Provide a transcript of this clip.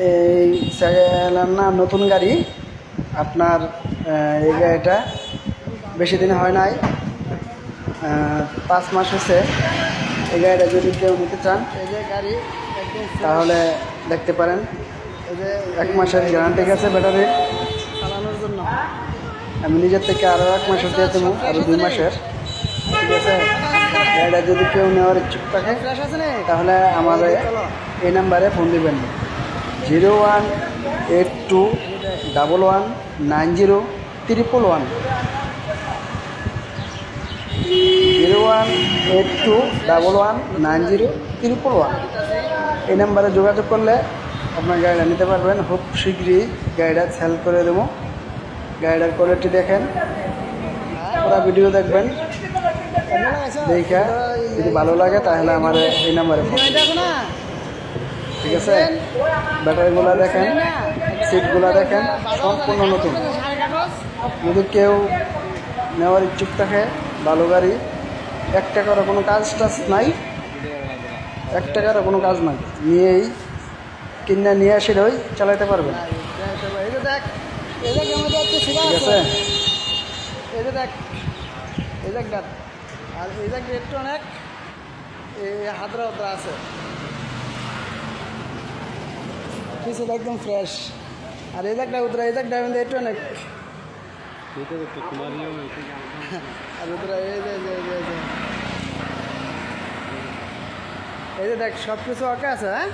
এই চালান না নতুন গাড়ি, আপনার এই গাড়িটা বেশি দিন হয় নাই, 5 মাস হয়েছে। এই গাড়িটা যদি কেউ নিতে চান এই যে গাড়ি একদম তাহলে দেখতে পারেন। এই যে 1 মাসের গ্যারান্টি আছে ব্যাটারি। চালানোর জন্য আমি নিজের থেকে আরও 1 মাসের দিয়ে দেবো, আরও 2 মাসের। ঠিক আছে, গাড়িটা যদি কেউ নেওয়ার ইচ্ছুক থাকে ফ্রেশ আছে না তাহলে আমাদের এই নাম্বারে ফোন দিবেন 0182119011 0182119011 এই নাম্বারে যোগাযোগ করলে আপনার গাড়িটা নিতে পারবেন। খুব শীঘ্রই গাড়িটা সেল করে দেবো। গাড়িটার কোয়ালিটি দেখেন, পুরো ভিডিও দেখবেন, দেখা যদি ভালো লাগে তাহলে আমার এই নাম্বারে ফোন। দেখো না ঠিক আছে, ব্যাটারিগুলো দেখেন, সিটগুলো দেখেন, সম্পূর্ণ নতুন। যদি কেউ নেওয়ার ইচ্ছুক থাকে, ভালো গাড়ি, 1 টাকারও কোনো কাজ টাজ নাই, 1 টাকারও কোনো কাজ নাই, নিয়েই কিনে নিয়ে আসে ওই চালাতে পারবেন। এই যে দেখ, এই যে আমাদের একটা সুবিধা ঠিক আছে, আছে, এই যে দেখ, এই যে গাছ, আর এই যে গেটটা অনেক এই হাতরা হাতরা আছে, পিছনে একদম ফ্রেশ। আর এই জায়গাটা উতরা, এই জায়গাটা আমাদের একটু অনেক আর উতরা এই যে এই যে দেখ সব কিছু ওকে আছে। হ্যাঁ